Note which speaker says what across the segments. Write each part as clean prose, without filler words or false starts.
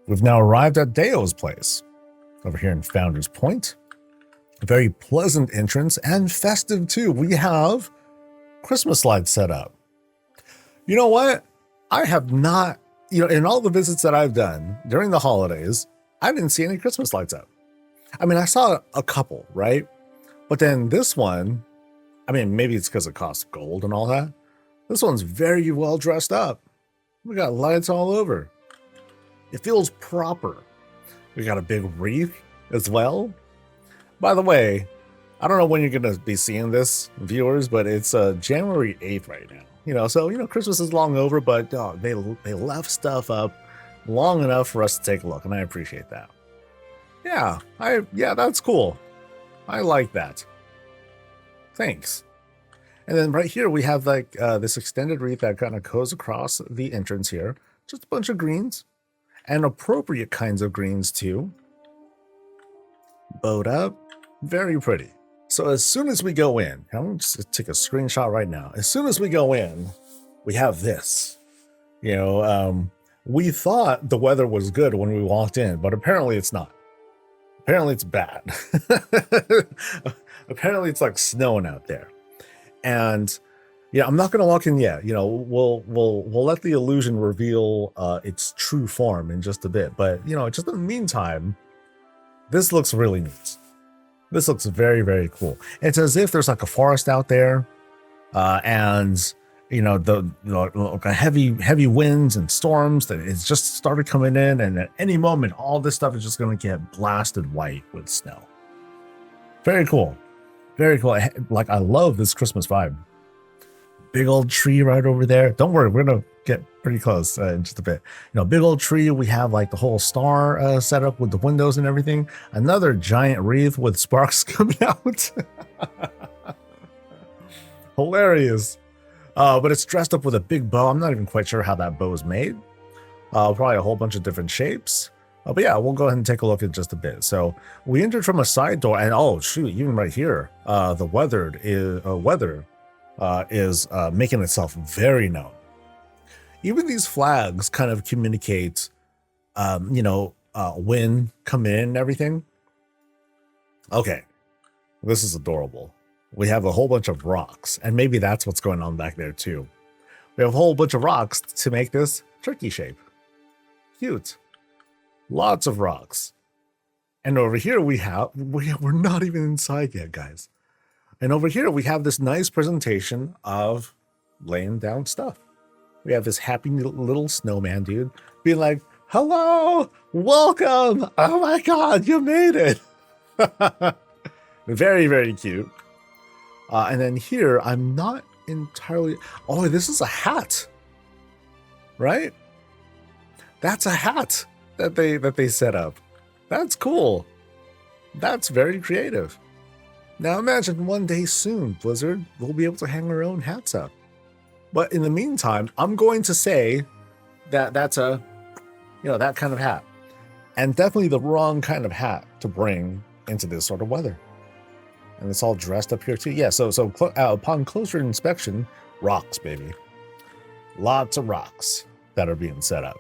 Speaker 1: We've now arrived at Deo's place, over here in Founder's Point. A very pleasant entrance and festive too. We have Christmas lights set up. You know what? I have not, in all the visits that I've done during the holidays, I didn't see any Christmas lights up. I mean, I saw a couple, right? But then this one, I mean, maybe it's because it costs gold and all that. This one's very well dressed up. We got lights all over. It feels proper. We got a big wreath as well. By the way, I don't know when you're going to be seeing this, viewers, but it's January 8th right now. So Christmas is long over, but they left stuff up long enough for us to take a look, and I appreciate that. Yeah, that's cool. I like that. Thanks. And then right here we have like this extended wreath that kind of goes across the entrance here. Just a bunch of greens and appropriate kinds of greens too. Bowed up, very pretty. So as soon as we go in, I'm going to just take a screenshot right now. As soon as we go in, we have this. We thought the weather was good when we walked in, but apparently it's not. Apparently it's bad. Apparently it's like snowing out there. And I'm not going to walk in yet. We'll let the illusion reveal its true form in just a bit. But just in the meantime, this looks really neat. This looks very, very cool. It's as if there's like a forest out there, and the heavy winds and storms that it's just started coming in, and at any moment, all this stuff is just going to get blasted white with snow. Very cool. Very cool. Like, I love this Christmas vibe. Big old tree right over there. Don't worry, we're going to get pretty close in just a bit. Big old tree. We have like the whole star set up with the windows and everything. Another giant wreath with sparks coming out. Hilarious. But it's dressed up with a big bow. I'm not even quite sure how that bow is made. Probably a whole bunch of different shapes. But yeah, we'll go ahead and take a look in just a bit. So we entered from a side door, and oh shoot, even right here, the weather is making itself very known. Even these flags kind of communicate, when come in and everything. Okay, this is adorable. We have a whole bunch of rocks, and maybe that's what's going on back there too. We have a whole bunch of rocks to make this turkey shape. Cute. Lots of rocks. And over here we're not even inside yet, guys. And over here we have this nice presentation of laying down stuff. We have this happy little snowman dude being like, hello, welcome. Oh my God, you made it. Very, very cute. And then here, I'm not entirely... Oh, this is a hat, right? That's a hat that they set up. That's cool. That's very creative. Now imagine one day soon, Blizzard, we'll be able to hang our own hats up. But in the meantime, I'm going to say that that's a, that kind of hat. And definitely the wrong kind of hat to bring into this sort of weather. And it's all dressed up here too. Yeah, so upon closer inspection, rocks, baby. Lots of rocks that are being set up.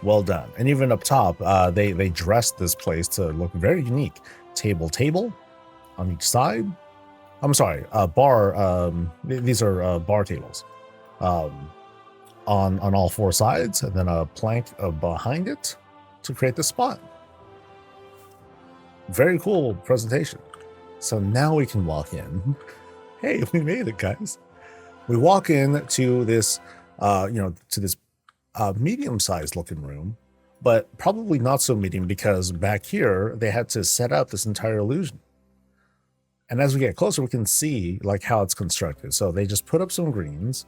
Speaker 1: Well done. And even up top, they dressed this place to look very unique. Table on each side. I'm sorry, bar. These are bar tables on all four sides, and then a plank behind it to create the spot. Very cool presentation. So now we can walk in. Hey, we made it, guys. We walk in to this, medium-sized looking room, but probably not so medium because back here they had to set up this entire illusion. And as we get closer, we can see like how it's constructed. So they just put up some greens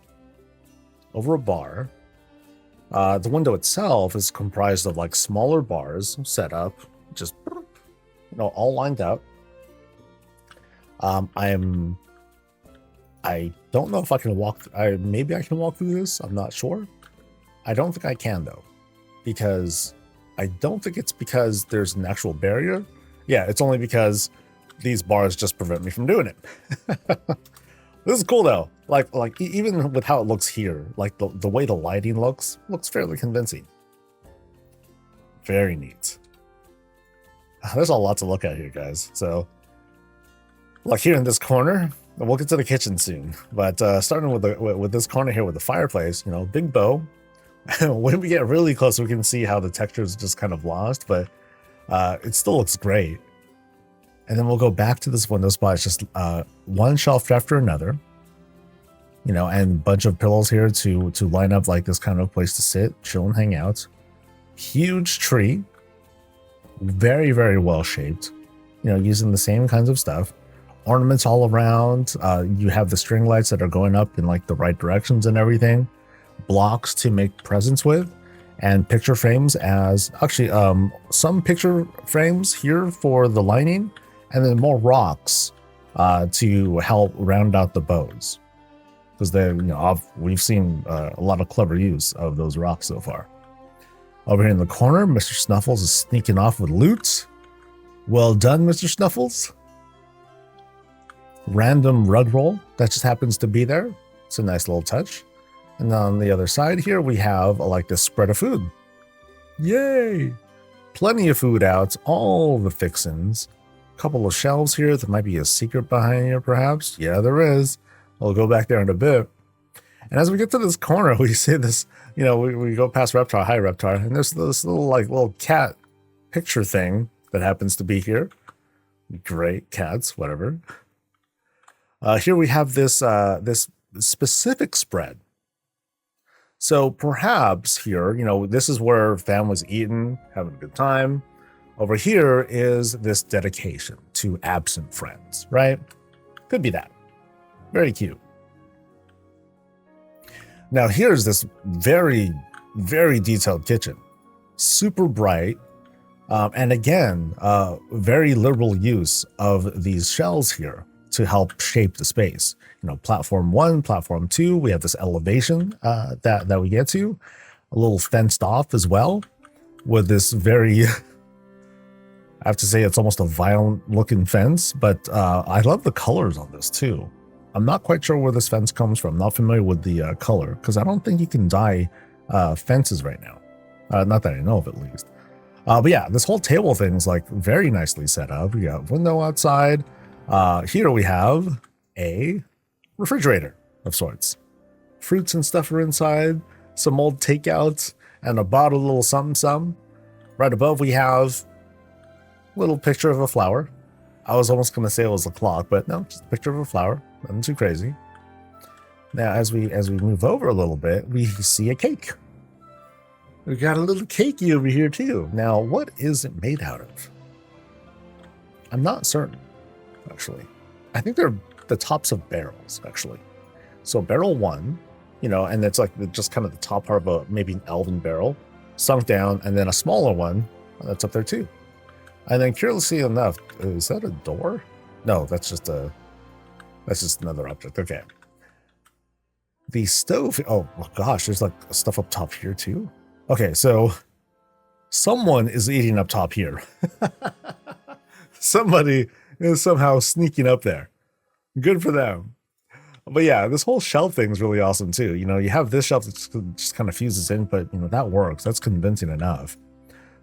Speaker 1: over a bar. The window itself is comprised of like smaller bars set up, just all lined up. I don't know if I can walk. Maybe I can walk through this. I'm not sure. I don't think I can though, because I don't think it's because there's an actual barrier. Yeah, it's only because these bars just prevent me from doing it. This is cool though. Like even with how it looks here, like the way the lighting looks fairly convincing. Very neat. There's a lot to look at here, guys. So, like here in this corner, we'll get to the kitchen soon. But starting with this corner here with the fireplace, you know, big bow. When we get really close, we can see how the texture is just kind of lost, but it still looks great. And then we'll go back to this window spot. It's just one shelf after another, you know, and a bunch of pillows here to line up like this kind of place to sit, chill, and hang out. Huge tree, very, very well shaped, you know, using the same kinds of stuff. Ornaments all around. You have the string lights that are going up in like the right directions and everything. Blocks to make presents with, and picture frames as actually some picture frames here for the lining, and then more rocks to help round out the bows, because they, you know, we've seen a lot of clever use of those rocks so far. Over here in the corner, Mr. Snuffles is sneaking off with loot. Well done, Mr. Snuffles. Random rug roll that just happens to be there. It's a nice little touch. And on the other side here, we have like this spread of food. Yay! Plenty of food out, all the fixins. A couple of shelves here. There might be a secret behind here, perhaps. Yeah, there is. We'll go back there in a bit. And as we get to this corner, we see this, you know, we go past Reptar. Hi, Reptar. And there's this little cat picture thing that happens to be here. Great, cats, whatever. Here we have this this specific spread. So perhaps here, you know, this is where families eating, having a good time. Over here is this dedication to absent friends, right? Could be that. Very cute. Now here's this very, very detailed kitchen. Super bright. And again, very liberal use of these shells here to help shape the space. You know, platform 1, platform 2, we have this elevation that we get to, a little fenced off as well, with this very, I have to say it's almost a violent looking fence, but I love the colors on this too. I'm not quite sure where this fence comes from. Not familiar with the color, because I don't think you can dye fences right now. Not that I know of, at least. But yeah, this whole table thing is like very nicely set up. We got window outside. Here we have a refrigerator of sorts. Fruits and stuff are inside, some old takeouts, and a bottle of little something. Right above we have a little picture of a flower. I was almost going to say it was a clock, but no, just a picture of a flower. Nothing too crazy. Now, as we move over a little bit, we see a cake. We got a little cakey over here too. Now, what is it made out of? I'm not certain, actually. I think they're the tops of barrels, actually. So barrel 1, you know, and it's like just kind of the top part of a maybe an elven barrel, sunk down, and then a smaller one that's up there too. And then curiously enough, is that a door? No, that's just another object. Okay. The stove. Oh gosh, there's like stuff up top here too. Okay, so someone is eating up top here. Somebody is somehow sneaking up there. Good for them. But yeah, this whole shelf thing is really awesome too. You know, you have this shelf that just kind of fuses in, but you know, that works. That's convincing enough.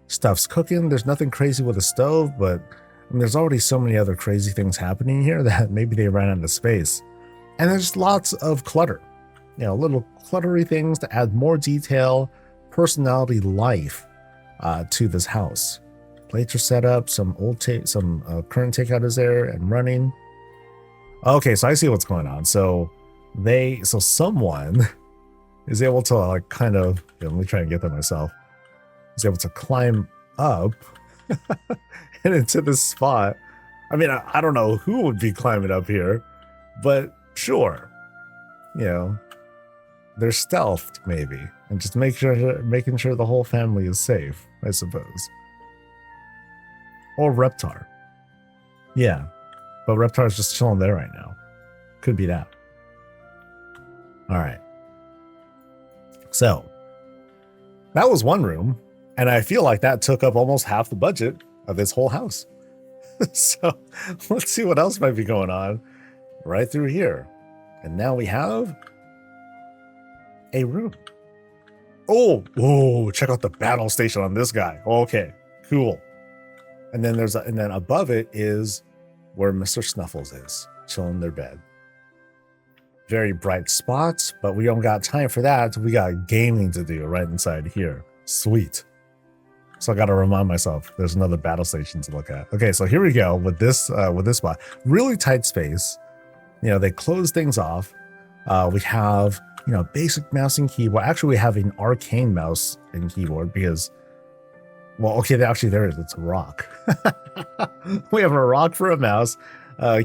Speaker 1: Stuff's cooking. There's nothing crazy with the stove, but I mean, there's already so many other crazy things happening here that maybe they ran out of space. And there's lots of clutter. You know, little cluttery things to add more detail, personality, life to this house. Plates are set up. Some current takeout is there and running. Okay, so I see what's going on. So someone is able to like kind of, let me try and get that myself. Is able to climb up and into this spot. I mean, I don't know who would be climbing up here, but sure, you know, they're stealthed maybe, and just making sure the whole family is safe, I suppose. Or Reptar. Yeah, but Reptar's just chilling there right now. Could be that. All right. So that was one room, and I feel like that took up almost half the budget of this whole house. So let's see what else might be going on right through here. And now we have a room. Oh, check out the battle station on this guy. Okay, cool. And then and then above it is where Mr. Snuffles is, chilling in their bed. Very bright spots, but we don't got time for that. We got gaming to do right inside here. Sweet. So I got to remind myself there's another battle station to look at. Okay, so here we go with this spot. Really tight space. You know, they close things off. We have, you know, basic mouse and keyboard. Actually, we have an arcane mouse and keyboard because, well, okay, actually there it is. It's a rock. We have a rock for a mouse,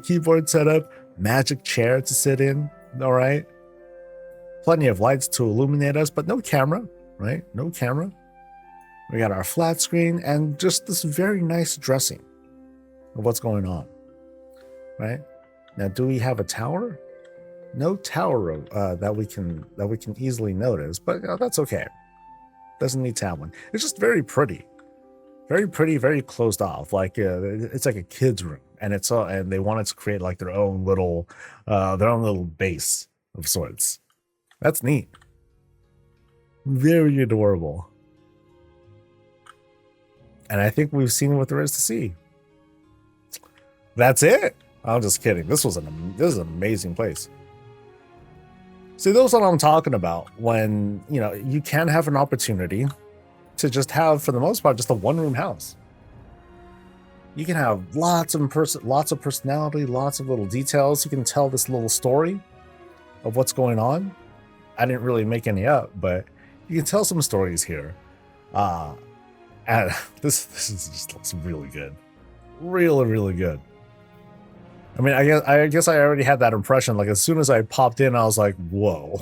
Speaker 1: keyboard setup, magic chair to sit in. All right. Plenty of lights to illuminate us, but no camera, right? No camera. We got our flat screen and just this very nice dressing of what's going on, right? Now, do we have a tower? No tower that we can easily notice, but that's okay. Doesn't need to have one. It's just very pretty, very closed off. Like it's like a kid's room, and and they wanted to create like their own little base of sorts. That's neat. Very adorable. And I think we've seen what there is to see. That's it. I'm just kidding. This is an amazing place. See, those are what I'm talking about. When, you know, you can have an opportunity to just have, for the most part, just a one-room house. You can have lots of personality, lots of little details. You can tell this little story of what's going on. I didn't really make any up, but you can tell some stories here. And this just looks really good. Really good. I mean, I guess I already had that impression. Like, as soon as I popped in, I was like, whoa.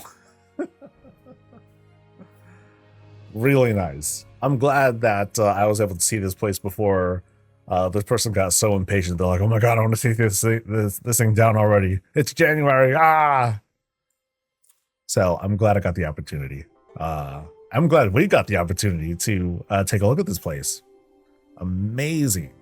Speaker 1: Really nice. I'm glad that I was able to see this place before this person got so impatient. They're like, oh my God, I want to see this thing down already. It's January. Ah. So I'm glad I got the opportunity. I'm glad we got the opportunity to take a look at this place. Amazing.